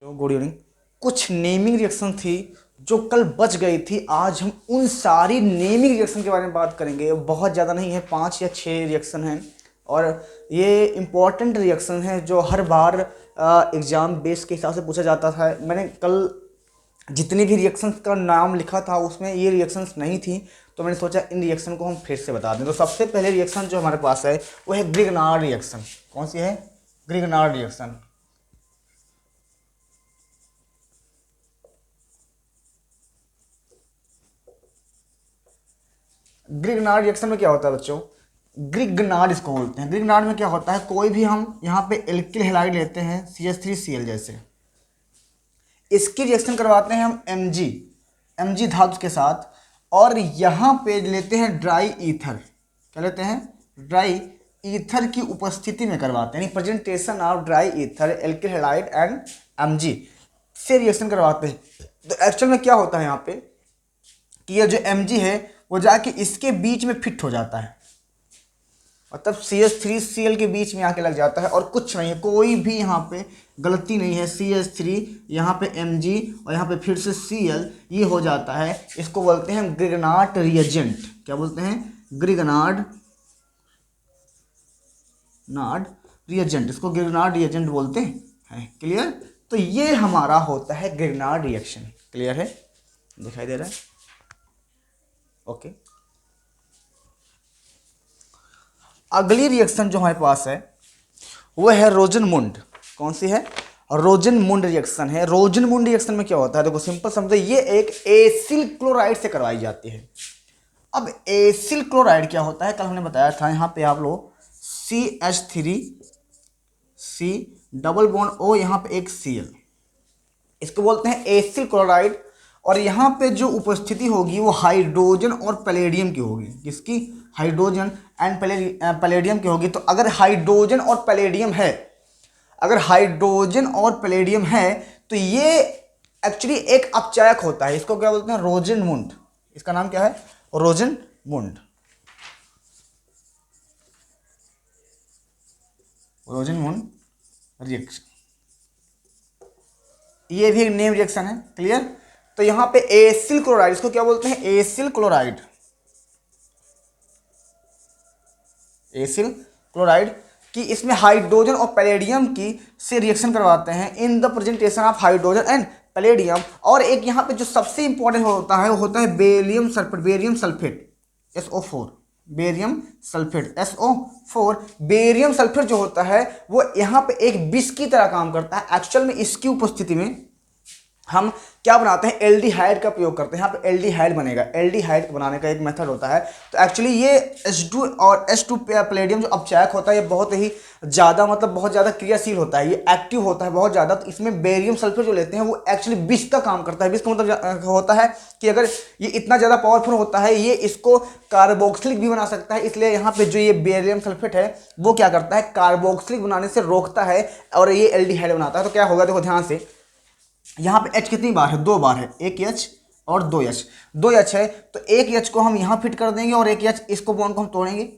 Good evening. कुछ naming reaction थी जो कल बच गई थी। आज हम उन सारी नेमिंग रिएक्शन के बारे में बात करेंगे। बहुत ज़्यादा नहीं है, 5 या 6 रिएक्शन हैं और ये इम्पॉर्टेंट रिएक्शन है जो हर बार एग्ज़ाम बेस के हिसाब से पूछा जाता था। मैंने कल जितने भी रिएक्शंस का नाम लिखा था उसमें ये रिएक्शंस नहीं थी, तो मैंने सोचा इन रिएक्शन को हम फिर से बता दें। तो सबसे पहले रिएक्शन जो हमारे पास है वो है ग्रिगनार्ड रिएक्शन। कौन सी है? Grignard reaction. ग्रिगनार्ड रिएक्शन में क्या होता है बच्चों? ग्रिगनार्ड इसको बोलते हैं। ग्रिगनार्ड में क्या होता है, कोई भी हम यहाँ पे एल्किल हैलाइड लेते हैं CH3Cl जैसे, इसकी रिएक्शन करवाते हैं हम Mg धातु के साथ, और यहाँ पे लेते हैं ड्राई ईथर। क्या लेते हैं? ड्राई ईथर की उपस्थिति में करवाते हैं, यानी presentation of dry ether alkyl halide and Mg से रिएक्शन करवाते हैं। तो एक्चुअल में क्या होता है यहाँ पे कि ये जो Mg है वो जाके इसके बीच में फिट हो जाता है, मतलब CH3Cl के बीच में आके लग जाता है और कुछ नहीं है, कोई भी यहाँ पे गलती नहीं है। CH3 यहाँ पे Mg और यहाँ पे फिर से Cl, ये हो जाता है। इसको बोलते हैं ग्रिगनार्ड रिएजेंट। क्या बोलते हैं? Grignard reagent. इसको ग्रिगनार्ड रिएजेंट बोलते हैं। क्लियर? तो ये हमारा होता है ग्रिगनार्ड रिएक्शन। क्लियर है? दिखाई दे रहा है? ओके। अगली रिएक्शन जो हमारे पास है वो है रोजनमुंड। कौन सी है? रोजनमुंड रिएक्शन है। रोजनमुंड रिएक्शन में क्या होता है, देखो सिंपल समझो, ये एक एसिल क्लोराइड से करवाई जाती है। अब एसिल क्लोराइड क्या होता है, कल हमने बताया था। यहाँ पे आप लोग CH3C डबल बॉन्ड O, यहाँ पे एक Cl, इसको बोलते हैं एसिल क्लोराइड। और यहाँ पे जो उपस्थिति होगी वो हाइड्रोजन और पैलेडियम की होगी। किसकी? हाइड्रोजन एंड पैलेडियम की होगी। तो अगर हाइड्रोजन और पैलेडियम है, अगर हाइड्रोजन और पैलेडियम है तो ये एक्चुअली एक अपचायक होता है। इसको क्या बोलते हैं? रोजनमुंड। इसका नाम क्या है? रोजनमुंड। रोजनमुंड रिएक्शन, ये भी एक नेम रिएक्शन है। क्लियर? तो यहां पे एसिल क्लोराइड, इसको क्या बोलते हैं? Acyl chloride. एसिल क्लोराइड कि इसमें हाइड्रोजन और पैलेडियम की से रिएक्शन करवाते हैं in the presentation of hydrogen and palladium. और एक यहाँ पे जो सबसे इंपॉर्टेंट होता है वो होता है barium sulphate. Barium sulphate SO4। Barium sulphate SO4। Barium sulphate जो होता है वो यहाँ पे एक विष की तरह काम करता है। एक्चुअल में इसकी उपस्थिति में हम क्या बनाते हैं? एल्डिहाइड का प्रयोग करते हैं। यहाँ पे एल्डिहाइड बनेगा। एल्डिहाइड बनाने का एक मेथड होता है। तो एक्चुअली ये H2 और H2 पैलेडियम जो अपचायक होता है ये बहुत ही ज़्यादा, मतलब बहुत ज़्यादा क्रियाशील होता है, ये एक्टिव होता है बहुत ज़्यादा। तो इसमें बेरियम सल्फेट जो लेते हैं वो एक्चुअली विष का काम करता है। विष का मतलब होता है कि अगर ये इतना ज़्यादा पावरफुल होता है ये इसको कार्बोक्सिलिक भी बना सकता है। इसलिए यहाँ पे जो ये बेरियम सल्फेट है वो क्या करता है? कार्बोक्सिलिक बनाने से रोकता है और ये एल्डिहाइड बनाता है। तो क्या होगा, देखो ध्यान से, यहाँ पे H कितनी बार है? 2 बार है। एक H और 2H। 2H है तो एक H को हम यहाँ फिट कर देंगे और एक H, इसको बॉन्ड को हम तोड़ेंगे,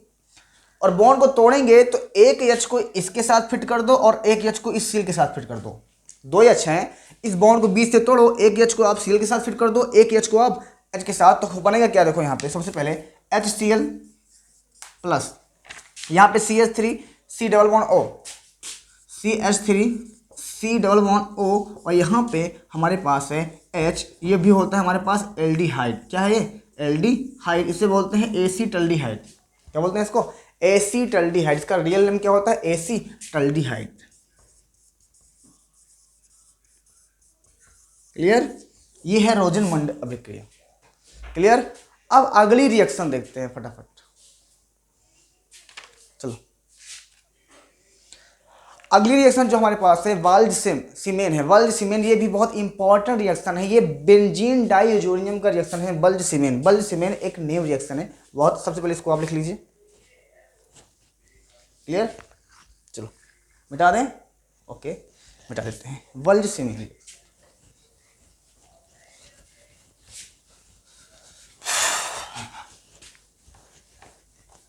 और बॉन्ड को तोड़ेंगे तो एक H को इसके साथ फिट कर दो और एक H को इस सील के साथ फिट कर दो। 2H हैं, इस बॉन्ड को बीच से तोड़ो, एक H को आप सील के साथ फिट कर दो, एक H को आप H के साथ। तो बनेगा क्या? देखो यहाँ पे सबसे पहले HCl प्लस, यहाँ पे CH3C double bond O, CH3C double bond O, और यहाँ पे हमारे पास है H। ये भी होता है हमारे पास एल्डिहाइड। क्या है ये? एल्डिहाइड। इसे बोलते हैं एसीटल्डिहाइड। क्या बोलते हैं इसको? एसीटल्डिहाइड। इसका रियल नेम क्या होता है? एसीटल्डिहाइड। क्लियर? ये है रोजनमुंड अभिक्रिया। क्लियर? अब अगली रिएक्शन देखते हैं फटाफट। चलो, अगली रिएक्शन जो हमारे पास है वाल्ज सीमेन है। वाल्ज सीमेन ये भी बहुत इंपॉर्टेंट रिएक्शन है। ये बेंजीन डाइजोनियम का रिएक्शन है। बल्ज सीमेन, बल्ज सीमेन एक नेम रिएक्शन है बहुत। सबसे पहले इसको आप लिख लीजिए। क्लियर? चलो मिटा दें। ओके, मिटा देते हैं वल्ज सीमेन।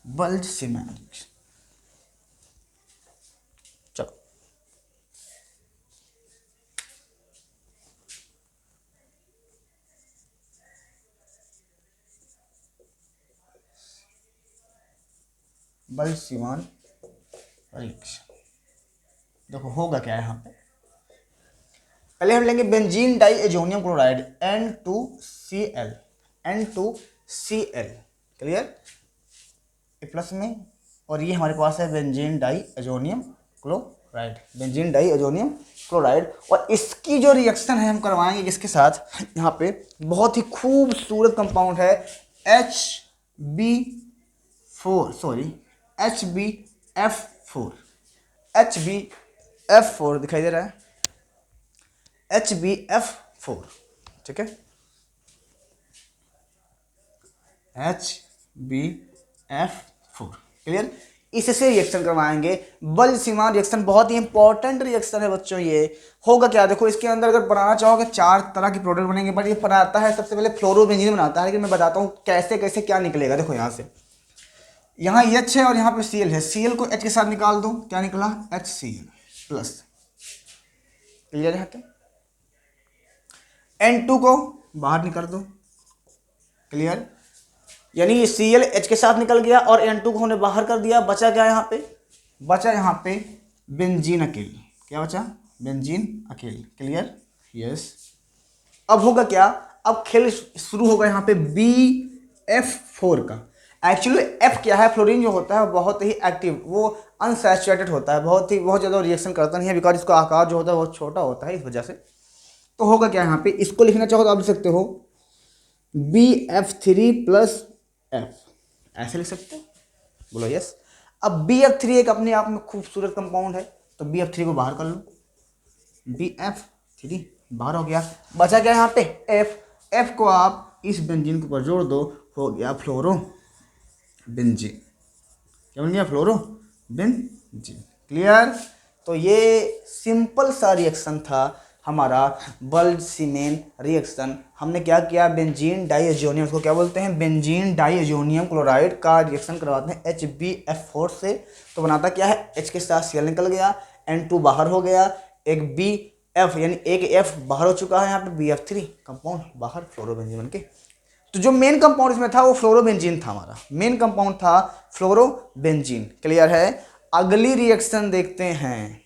बल्ज सीमेन, चलो बल्सीमान रिएक्शन। देखो होगा क्या है यहाँ पे, पहले हम लेंगे benzene diazonium chloride N2Cl, N2Cl, clear, A plus में, और ये हमारे पास है benzene diazonium chloride, benzene diazonium chloride. और इसकी जो रिएक्शन है हम करवाएंगे किसके साथ, यहाँ पे बहुत ही खूबसूरत कंपाउंड है HbF4 दिखाई दे रहा है, HbF4, ठीक है, HbF4, क्लियर। इससे रिएक्शन करवाएंगे बल्सीमान रिएक्शन, बहुत ही इंपॉर्टेंट रिएक्शन है बच्चों। ये होगा क्या, देखो इसके अंदर अगर बनाना चाहोगे 4 तरह की प्रोडक्ट बनेंगे, बट ये बनाता है सबसे पहले फ्लोरोबेंजीन बनाता है, लेकिन मैं बताता हूँ कैसे कैसे क्या निकलेगा। देखो यहाँ से, यहाँ H है और यहाँ पे Cl है, Cl को H के साथ निकाल दो, क्या निकला HCl प्लस, क्लियर है। N2 को बाहर निकाल दो, क्लियर, यानी ये Cl H के साथ निकल गया और N2 को हमने बाहर कर दिया, बचा क्या यहाँ पे, बचा यहाँ पे बेंजीन अकेल, क्या बचा, बेंजीन अकेल, क्लियर, यस। अब होगा क्या, अब खेल शुरू होगा यहाँ पे BF4 का। एक्चुअली F क्या है, फ्लोरीन जो होता है बहुत ही एक्टिव, वो अनसैचुरेटेड होता है, बहुत ज़्यादा रिएक्शन करता नहीं है, बिकॉज इसका आकार जो होता है बहुत छोटा होता है, इस वजह से। तो होगा क्या यहाँ पे, इसको लिखना चाहो तो आप लिख सकते हो BF3 प्लस F, ऐसे लिख सकते हो, बोलो यस। अब BF3 एक अपने आप में खूबसूरत कंपाउंड है, तो BF3 को बाहर कर लो, BF3 बाहर हो गया, बचा क्या यहाँ पे F, F को आप इस बेंजीन के ऊपर जोड़ दो, हो गया फ्लोरो बेंजीन, क्या बन गया, फ्लोरो बेंजीन, क्लियर। तो ये सिंपल सा रिएक्शन था हमारा बल्सीमेन रिएक्शन। हमने क्या किया, बेंजीन डाइएजोनियम, उसको क्या बोलते हैं, बेंजीन डाइएजोनियम क्लोराइड का रिएक्शन करवाते हैं HbF4 से। तो बनाता क्या है, H के साथ Cl निकल गया, N2 बाहर हो गया, एक BF यानी एक F बाहर हो चुका है, यहाँ पे BF3 कंपाउंड बाहर, फ्लोरोबेंजीन बन के। तो जो मेन कंपाउंड इसमें था वो फ्लोरोबेंजीन था, हमारा मेन कंपाउंड था फ्लोरोबेंजीन, क्लियर है। अगली रिएक्शन देखते हैं,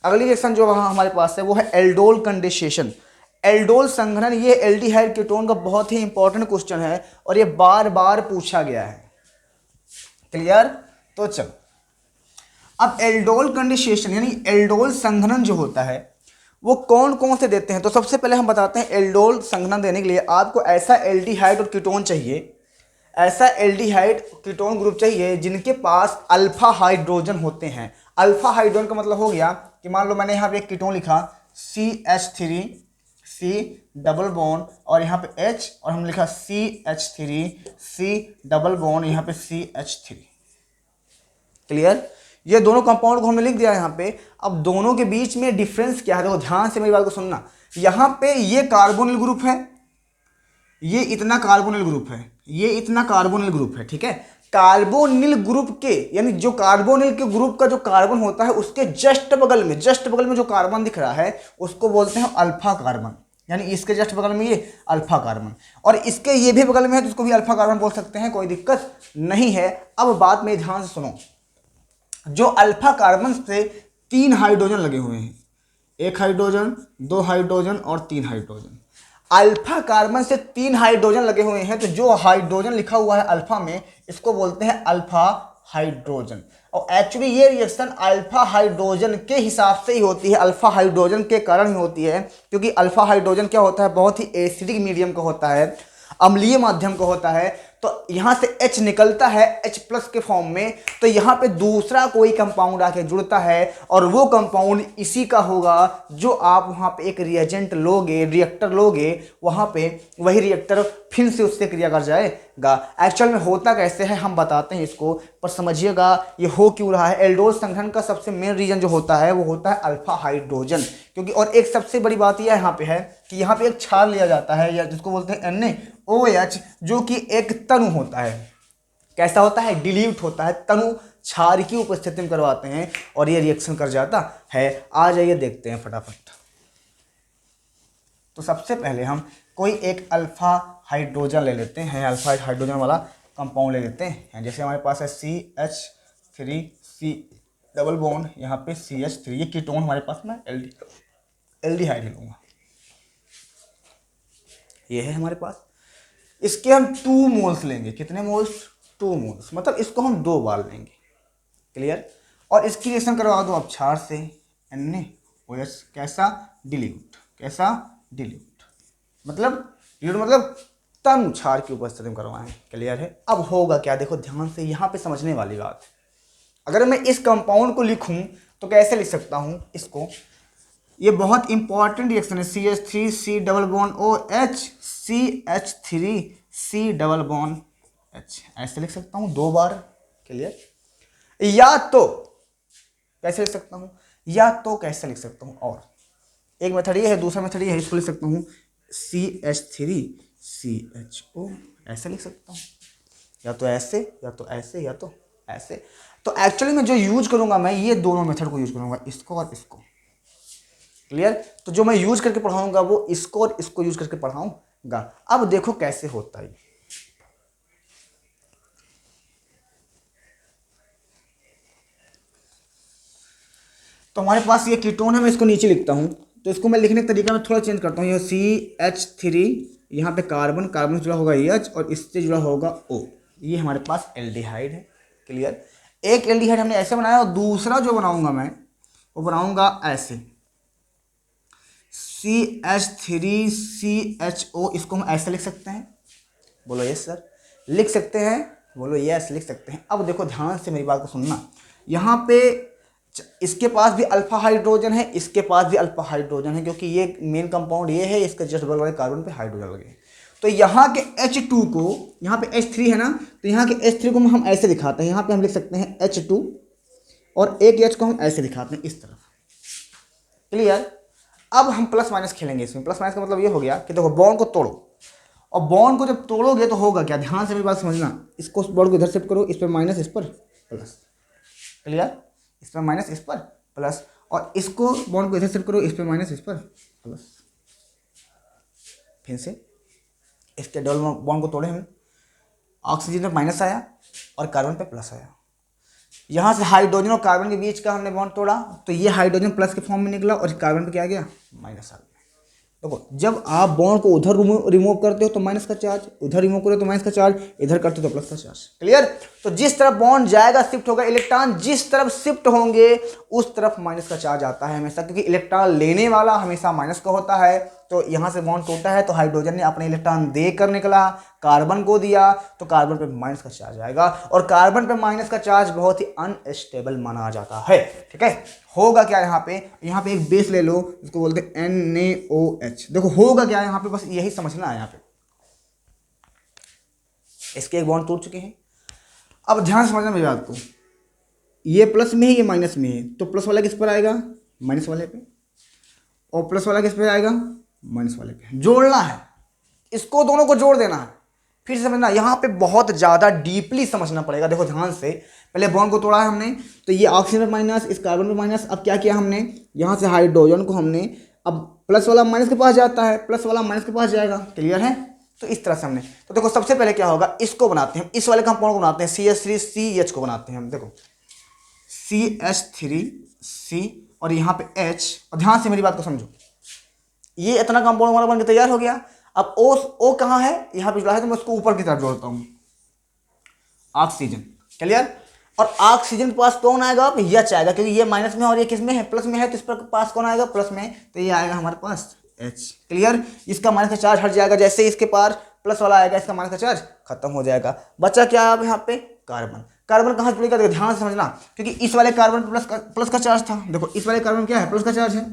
अगली रिएक्शन जो वहाँ हमारे पास है वो है एल्डोल कंडेंसेशन, एल्डोल संघनन। ये एल्डिहाइड कीटोन का बहुत ही इंपॉर्टेंट क्वेश्चन है और ये बार बार पूछा गया है, क्लियर। तो चलो, अब एल्डोल कंडेंसेशन यानी एल्डोल संघनन जो होता है वो कौन कौन से देते हैं। तो सबसे पहले हम बताते हैं, एल्डोल संघनन देने के लिए आपको ऐसा एल्डिहाइड और कीटोन चाहिए, ऐसा एल्डिहाइड कीटोन ग्रुप चाहिए जिनके पास अल्फा हाइड्रोजन होते हैं। अल्फा हाइड्रोजन का मतलब हो गया कि मान लो मैंने यहाँ पे एक कीटोन लिखा CH3 C डबल बॉन्ड और यहाँ पे H, और हम लिखा CH3 C डबल बॉन्ड यहाँ पे CH3, क्लियर। ये दोनों कंपाउंड को हमने लिख दिया यहाँ पे। अब दोनों के बीच में डिफरेंस क्या है, देखो ध्यान से मेरी बात को सुनना। यहाँ पे ये कार्बोनिल ग्रुप है, ये इतना कार्बोनिल ग्रुप है, ये इतना कार्बोनिल ग्रुप है, ठीक है। कार्बोनिल ग्रुप के यानी जो कार्बोनिल के ग्रुप का जो कार्बन होता है उसके जस्ट बगल में जो कार्बन दिख रहा है उसको बोलते हैं अल्फा कार्बन, यानी इसके जस्ट बगल में ये अल्फा कार्बन, और इसके ये भी बगल में है तो इसको भी अल्फा कार्बन बोल सकते हैं, कोई दिक्कत नहीं है। अब बात में ध्यान से सुनो, जो अल्फा कार्बन से 3 हाइड्रोजन लगे हुए हैं, 1 हाइड्रोजन, 2 हाइड्रोजन और 3 हाइड्रोजन। अल्फा कार्बन से 3 हाइड्रोजन लगे हुए हैं, तो जो हाइड्रोजन लिखा हुआ है अल्फा में इसको बोलते हैं अल्फा हाइड्रोजन। और एक्चुअली ये रिएक्शन अल्फा हाइड्रोजन के हिसाब से ही होती है, अल्फा हाइड्रोजन के कारण ही होती है, क्योंकि अल्फा हाइड्रोजन क्या होता है, बहुत ही एसिडिक मीडियम का होता है, अम्लीय माध्यम का होता है। तो यहाँ से H निकलता है H प्लस के फॉर्म में, तो यहाँ पे दूसरा कोई कंपाउंड आके जुड़ता है और वो कंपाउंड इसी का होगा जो आप वहाँ पे एक रिएजेंट लोगे, रिएक्टर लोगे, वहाँ पे वही रिएक्टर फिर से उससे क्रिया कर जाएगा। एक्चुअल में होता कैसे है हम बताते हैं इसको, पर समझिएगा ये हो क्यों रहा है। एल्डोल संघनन का सबसे मेन रीजन जो होता है वो होता है अल्फा हाइड्रोजन, क्योंकि और एक सबसे बड़ी बात यह यहाँ पे है कि यहाँ पे एक क्षार लिया जाता है या जिसको बोलते हैं NaOH, जो कि एक तनु होता है। कैसा होता है, डिल्यूट होता है, तनु क्षार की उपस्थिति में करवाते हैं और ये रिएक्शन कर जाता है। आ जाइए देखते हैं फटाफट। तो सबसे पहले हम कोई एक अल्फा हाइड्रोजन ले लेते हैं, अल्फा हाइड्रोजन वाला कंपाउंड ले लेते हैं। जैसे हमारे पास है CH3C डबल बॉन्ड, यहाँ पे CH3, ये कीटोन हमारे पास में एल्डिहाइड ही लूँगा। ये है हमारे पास, इसके हम 2 मोल्स लेंगे। कितने मोल्स? 2 मोल्स, मतलब इसको हम 2 बार लेंगे। क्लियर? और इसकी रिएक्शन करवा दो अब क्षार से, NaOH। कैसा? डिल्यूट। कैसा? डिल्यूट। मतलब डिल्यूट मतलब तनु क्षार की उपस्थिति में करवाएं। क्लियर है? अब होगा क्या, देखो ध्यान से, यहाँ पे समझने वाली बात है। अगर मैं इस कंपाउंड को लिखूं तो कैसे लिख सकता हूं इसको? ये बहुत इंपॉर्टेंट रिएक्शन है। CH3C double bond OH, CH3C double bond H, ऐसे लिख सकता हूं 2 बार। क्लियर? या तो कैसे लिख सकता हूं, या तो कैसे लिख सकता हूं, और एक मेथड ये है, दूसरा मेथड ये है, इसको लिख सकता हूं CH3CHO, ऐसे लिख सकता हूं, या तो ऐसे, या तो ऐसे, या तो ऐसे। तो एक्चुअली मैं जो यूज करूंगा, मैं ये दोनों मेथड को यूज करूंगा, इसको और इसको। क्लियर? तो जो मैं यूज करके पढ़ाऊंगा वो इसको और इसको यूज करके पढ़ाऊंगा। अब देखो कैसे होता है। तो हमारे पास ये कीटोन है, मैं इसको नीचे लिखता हूं, तो इसको मैं लिखने का तरीका में थोड़ा चेंज करता हूं। ये CH3, यहाँ पे कार्बन, कार्बन से जुड़ा होगा H और इससे जुड़ा होगा O। ये हमारे पास एल्डिहाइड है। क्लियर? एक एल्डिहाइड हमने ऐसे बनाया, और दूसरा जो बनाऊंगा मैं वो बनाऊंगा ऐसे, CH3CHO। इसको हम ऐसे लिख सकते हैं, बोलो यस सर। लिख सकते हैं, बोलो यस लिख सकते हैं। अब देखो ध्यान से मेरी बात को सुनना, यहाँ पे इसके पास भी अल्फा हाइड्रोजन है, इसके पास भी अल्फा हाइड्रोजन है, क्योंकि ये मेन कंपाउंड ये है, इसके जस्ट बगल वाले कार्बन पे हाइड्रोजन लगे। तो यहाँ के H2 को, यहाँ पे H3 है ना, तो यहाँ के H3 को हम ऐसे दिखाते हैं, यहाँ पे हम लिख सकते हैं H2, और एक H को हम ऐसे दिखाते हैं इस तरफ। क्लियर? अब हम प्लस माइनस खेलेंगे इसमें। प्लस माइनस का मतलब ये हो गया कि देखो बॉन्ड को तोड़ो, और बॉन्ड को जब तोड़ोगे तो होगा क्या, ध्यान से मेरी बात समझना। इसको बॉन्ड को इधर शिफ्ट करो, इस पर माइनस, इस पर प्लस। क्लियर? इस पर माइनस, इस पर प्लस, और इसको बॉन्ड को इधर शिफ्ट करो, इस पर माइनस, इस पर प्लस। फिर से इसके डबल बॉन्ड को तोड़े हम, ऑक्सीजन पे माइनस आया और कार्बन पे प्लस आया। यहाँ से हाइड्रोजन और कार्बन के बीच का हमने बॉन्ड तोड़ा, तो ये हाइड्रोजन प्लस के फॉर्म में निकला और कार्बन पे क्या गया, माइनस आ गया। देखो जब आप बॉन्ड को उधर रिमूव करते हो तो माइनस का चार्ज, उधर रिमूव करो तो माइनस का चार्ज, इधर करते हो तो प्लस का चार्ज। क्लियर? तो जिस तरफ बॉन्ड जाएगा शिफ्ट होगा, इलेक्ट्रॉन जिस तरफ शिफ्ट होंगे उस तरफ माइनस का चार्ज आता है हमेशा, क्योंकि इलेक्ट्रॉन लेने वाला हमेशा माइनस का होता है। तो यहाँ से बॉन्ड टूटा है तो हाइड्रोजन ने अपने इलेक्ट्रॉन देकर निकला, कार्बन को दिया, तो कार्बन पे माइनस का चार्ज आएगा, और कार्बन पे माइनस का चार्ज बहुत ही अनस्टेबल माना जाता है। ठीक है? होगा क्या, यहाँ पे एक बेस ले लो, इसको बोलते हैं NaOH। देखो होगा क्या यहाँ पे, बस यही समझना है। यहाँ पे इसके एक बॉन्ड टूट चुके हैं। अब ध्यान से समझना मेरी बात को, ये प्लस में है, ये माइनस में है, तो प्लस वाला किस पर आएगा, माइनस वाले पे, और प्लस वाला किस पे आएगा, माइनस वाले पे। जोड़ना है इसको, दोनों को जोड़ देना है। फिर समझना, यहाँ पे बहुत ज़्यादा डीपली समझना पड़ेगा। देखो ध्यान से, पहले बॉन्ड को तोड़ा है हमने, तो ये ऑक्सीजन पे माइनस, इस कार्बन पे माइनस। अब क्या किया हमने, यहाँ से हाइड्रोजन को हमने, अब प्लस वाला माइनस के पास जाता है, प्लस वाला माइनस के पास जाएगा। क्लियर है? तो इस तरह से हमने, तो देखो सबसे पहले क्या होगा, इसको बनाते हैं, इस वाले कंपाउंड को बनाते हैं, CH3CH को बनाते हैं हम। देखो CH3C और यहाँ पे H, और ध्यान से मेरी बात को समझो, ये इतना कंपाउंड हमारा बन के तैयार हो गया। अब O कहाँ है, यहाँ पे जुड़ा है, तो मैं उसको ऊपर की तरफ जोड़ता हूँ, ऑक्सीजन। क्लियर? और ऑक्सीजन के पास कौन आएगा, H आएगा, क्योंकि ये माइनस में और ये किस में है, प्लस में है, तो इस पर पास कौन आएगा, प्लस में, तो ये आएगा हमारे पास H। क्लियर? इसका माइनस का चार्ज हट जाएगा, जैसे ही इसके पास प्लस वाला आएगा इसका माइनस का चार्ज खत्म हो जाएगा। बचा क्या अब यहाँ पे, कार्बन। कार्बन कहाँ से जुड़ेगा, देखो ध्यान से समझना, क्योंकि इस वाले कार्बन प्लस का चार्ज था। देखो इस वाले कार्बन क्या है, प्लस का चार्ज है,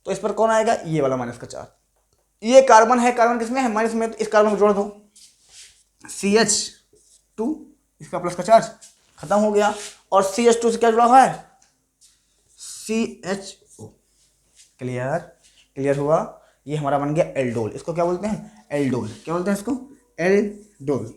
तो इस पर कौन आएगा, ये वाला माइनस का चार्ज। ये कार्बन है, कार्बन किसमें है, माइनस में, तो इस कार्बन को जोड़ दो, CH2, इसका प्लस का चार्ज खत्म हो गया, और CH2 से क्या जुड़ा हुआ है, CHO। क्लियर? क्लियर हुआ? ये हमारा बन गया एल्डोल। इसको क्या बोलते हैं, एल्डोल। क्या बोलते हैं इसको, एल्डोल।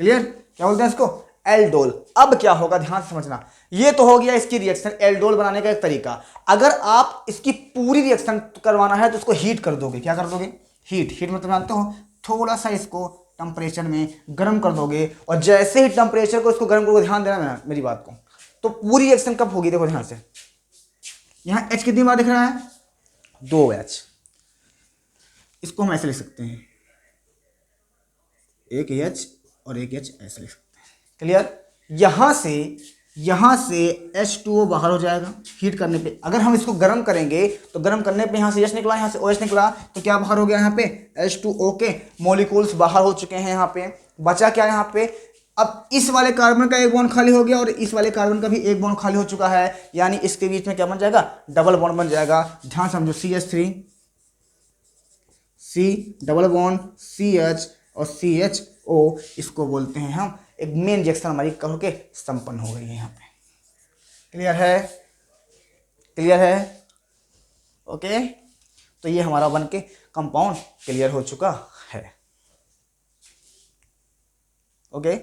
क्लियर? क्या बोलते हैं इसको, एल्डोल। अब क्या होगा, ध्यान से समझना, ये तो हो गया इसकी रिएक्शन, एल्डोल बनाने का एक तरीका। अगर आप इसकी पूरी रिएक्शन करवाना है तो इसको हीट कर दोगे। क्या कर दोगे, हीट। हीट मतलब जानते हो, थोड़ा सा इसको टेम्परेचर में गर्म कर दोगे, और जैसे ही टेम्परेचर को इसको गर्म करोगे, ध्यान देना मेरी बात को, तो पूरी रिएक्शन कब होगी, देखो ध्यान से, यहाँ H कितनी बार दिख रहा है, 2H। इसको हम ऐसे लिख सकते हैं, एक H और एक H ऐसे लिख सकते हैं। क्लियर। यहाँ से H2O बाहर हो जाएगा हीट करने पे। अगर हम इसको गर्म करेंगे तो गर्म करने पे यहाँ से H निकला, यहाँ से OH निकला, तो क्या बाहर हो गया, यहाँ पे H2O के मॉलिक्यूल्स बाहर हो चुके हैं। यहाँ पे बचा क्या, यहाँ पे अब इस वाले कार्बन का एक बॉन्ड खाली हो गया और इस वाले कार्बन का भी एक बॉन्ड खाली हो चुका है, यानी इसके बीच में क्या बन जाएगा, डबल बॉन्ड बन जाएगा। ध्यान समझो, CH3 C double bond CH और CHO, इसको बोलते हैं हम एक मेन रिएक्शन हमारी कहो के संपन्न हो गई है यहाँ पे। क्लियर है, क्लियर है, ओके। तो ये हमारा बन के कंपाउंड क्लियर हो चुका है, ओके।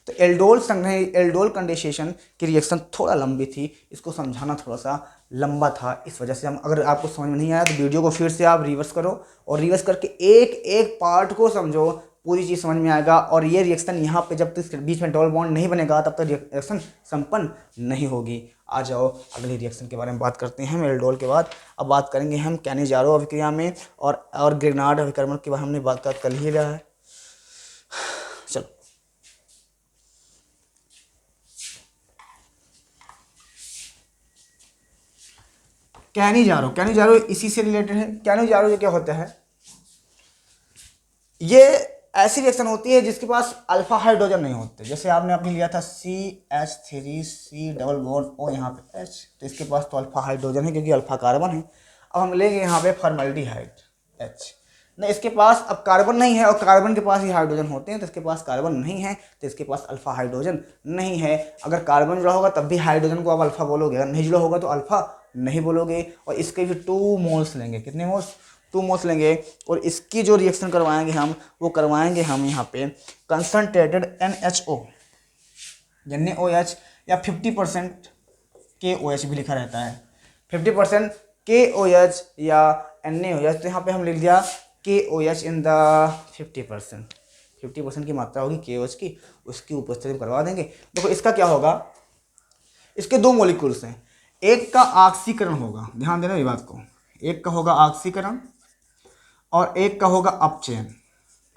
तो एल्डोल कंडेंसेशन की रिएक्शन थोड़ा लंबी थी, इसको समझाना थोड़ा सा लंबा था, इस वजह से हम, अगर आपको समझ में नहीं आया तो वीडियो को फिर से आप रिवर्स करो और रिवर्स करके एक एक पार्ट को समझो, पूरी चीज़ समझ में आएगा। और ये रिएक्शन यहाँ पे जब तक बीच में डबल बॉन्ड नहीं बनेगा तब तक रिएक्शन संपन्न नहीं होगी। आ जाओ अगले रिएक्शन के बारे में बात करते हैं हम एल्डोल के बाद। अब बात करेंगे हम कैनिजारो अभिक्रिया में और ग्रिग्नार्ड अभिकर्मण के बारे में हमने बात कर ही लिया है। चलो कैनिजारो इसी से रिलेटेड है। कैनिजारो ये क्या होता है, ये ऐसी रिएक्शन होती है जिसके पास अल्फा हाइड्रोजन नहीं होते। जैसे आपने अभी लिया था CH3C डबल बॉन्ड O, यहाँ पे H, तो इसके पास तो अल्फा हाइड्रोजन है क्योंकि अल्फा कार्बन है। अब हम लेंगे यहाँ पे फॉर्मल्डिहाइड H, नहीं इसके पास अब कार्बन नहीं है और कार्बन के पास ही हाइड्रोजन होते हैं, तो इसके पास कार्बन नहीं है तो इसके पास अल्फा हाइड्रोजन नहीं है। अगर कार्बन जुड़ा होगा तब भी हाइड्रोजन को आप अल्फा बोलोगे, अगर नहीं जुड़ा होगा तो अल्फा नहीं बोलोगे। और इसके भी 2 मोल्स लेंगे, कितने मोल्स, 2 मोल्स लेंगे, और इसकी जो रिएक्शन करवाएंगे हम वो करवाएंगे हम यहाँ पे कंसनट्रेटेड NHO NaOH या 50% KOH भी लिखा रहता है, 50% KOH या NaOH। तो यहाँ पे हम लिख दिया KOH इन द 50% की मात्रा होगी KOH की, उसकी उपस्थिति में करवा देंगे। देखो इसका क्या होगा, इसके 2 मॉलिक्यूल्स हैं, एक का ऑक्सीकरण होगा, ध्यान देना ये बात को, एक का होगा ऑक्सीकरण और एक का होगा अपचयन।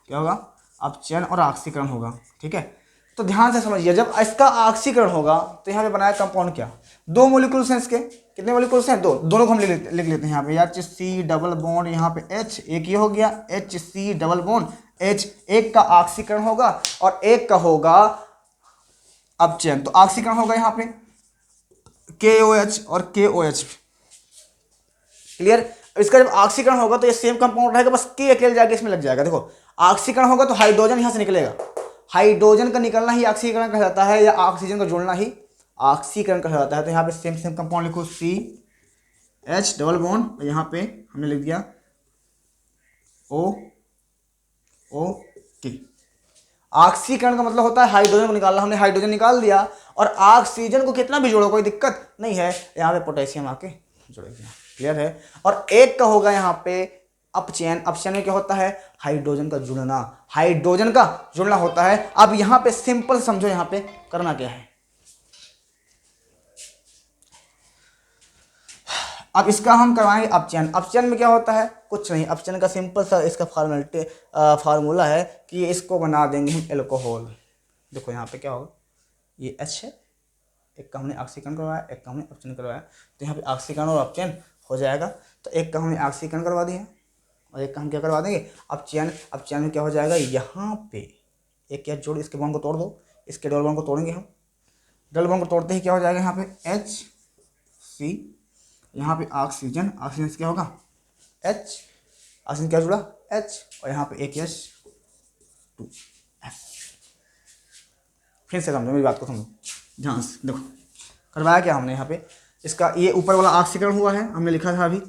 क्या होगा, अपचयन और ऑक्सीकरण होगा, ठीक है। तो ध्यान से समझिए, जब इसका ऑक्सीकरण होगा तो यहाँ पे बनाया कंपाउंड क्या, 2 मॉलिक्यूल्स हैं इसके, कितने मॉलिक्यूल्स हैं, 2, दोनों को हम लिख लेते हैं यहाँ पे HC डबल बॉन्ड, यहाँ पे H, एक ये हो गया HC डबल बॉन्ड H, एक का ऑक्सीकरण होगा और एक का होगा अपचयन। तो ऑक्सीकरण होगा यहाँ पे KOH और KOH, क्लियर। इसका जब ऑक्सीकरण होगा तो ये सेम कंपाउंड रहेगा, बस K अकेले जाके इसमें लग जाएगा। देखो ऑक्सीकरण होगा तो हाइड्रोजन यहाँ से निकलेगा, हाइड्रोजन का निकलना ही ऑक्सीकरण कहलाता है, या ऑक्सीजन का जुड़ना ही ऑक्सीकरण कहलाता है। तो यहाँ पे सेम कंपाउंड लिखो CH डबल बॉन्ड, और यहाँ पे हमने लिख दिया OOK। ऑक्सीकरण का मतलब होता है हाइड्रोजन को निकालना, हमने हाइड्रोजन निकाल दिया और ऑक्सीजन को कितना भी जोड़ो कोई दिक्कत नहीं है, यहाँ पे पोटेशियम आके जुड़ेगा, क्लियर है। और एक का होगा यहाँ पे अपचयन, अपचयन में क्या होता है, हाइड्रोजन का जुड़ना, हाइड्रोजन का जुड़ना होता है। अब यहाँ पे सिंपल समझो, यहाँ पे करना क्या है, अब इसका हम करवाएंगे अपचयन। अपचयन में क्या होता है, कुछ नहीं, अपचयन का सिंपल सा इसका फार्मूला है कि इसको बना देंगे हम एल्कोहल। देखो यहाँ पे क्या होगा, ये H है, एक का हमने ऑक्सीकरण करवाया, एक का हमने अपचयन करवाया, तो यहाँ पे ऑक्सीकरण और अपचयन हो जाएगा। तो एक का हमने ऑक्सीकरण करवा दिया और एक का हम क्या करवा देंगे, अपचयन। अपचयन में क्या हो जाएगा, यहाँ पे एक H जोड़, इसके बॉन्ड को तोड़ दो, इसके डबल बॉन्ड को तोड़ेंगे हम, डबल बॉन्ड को तोड़ते ही क्या हो जाएगा, यहाँ पे HC, यहाँ पे ऑक्सीजन, ऑक्सीजन से क्या होगा H, ऑक्सीजन क्या जुड़ा H, और यहाँ पे एक H2S। फिर से समझो मेरी बात को, समझो ध्यान से। देखो करवाया क्या हमने यहाँ पे, इसका ये ऊपर वाला ऑक्सीकरण हुआ है, हमने लिखा था अभी,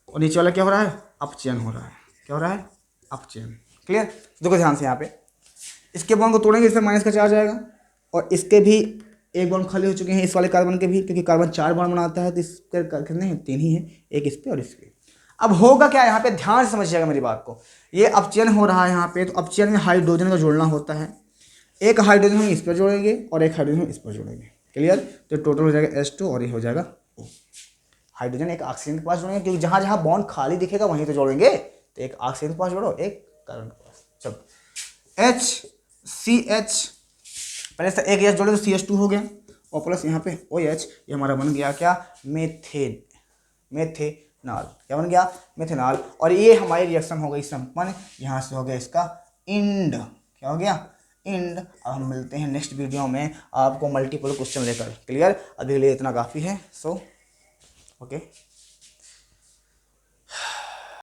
और नीचे वाला क्या हो रहा है, अपचयन हो रहा है। क्या हो रहा है, अपचयन, क्लियर। देखो ध्यान से, यहाँ पे इसके बॉन्ड को तोड़ेंगे, इसमें माइनस का चार्ज आएगा, और इसके भी एक बॉन्ड खाली हो चुके हैं, इस वाले कार्बन के भी, क्योंकि कार्बन 4 बॉन्ड बनाता है, तो इसके कितने हैं, 3 ही हैं, एक इस पे और इस पे। अब होगा क्या यहाँ पे, ध्यान से समझिएगा मेरी बात को। ये अपचयन हो रहा है यहाँ पे, तो अपचयन में हाइड्रोजन का जोड़ना होता है। एक हाइड्रोजन हम इस पर जोड़ेंगे और एक हाइड्रोजन हम इस पर जोड़ेंगे। क्लियर? तो टोटल हो जाएगा H2 और ये हो जाएगा O। हाइड्रोजन एक ऑक्सीजन के पास जोड़ेंगे, क्योंकि जहाँ जहाँ बॉन्ड खाली दिखेगा वहीं तो जोड़ेंगे। तो एक ऑक्सीजन के पास जोड़ो, एक कार्बन के पास। चलो HCH, पहले से एक H जोड़े तो CH2 हो गया, और प्लस यहाँ पे OH, ये हमारा बन गया क्या, मेथेनॉल। क्या बन गया, मेथेनॉल। और ये हमारी रिएक्शन हो गई संपन्न। यहाँ से हो गया इसका इंड। क्या हो गया, इंड। अब हम मिलते हैं नेक्स्ट वीडियो में आपको मल्टीपल क्वेश्चन लेकर। क्लियर? अभी के लिए इतना काफ़ी है। So okay.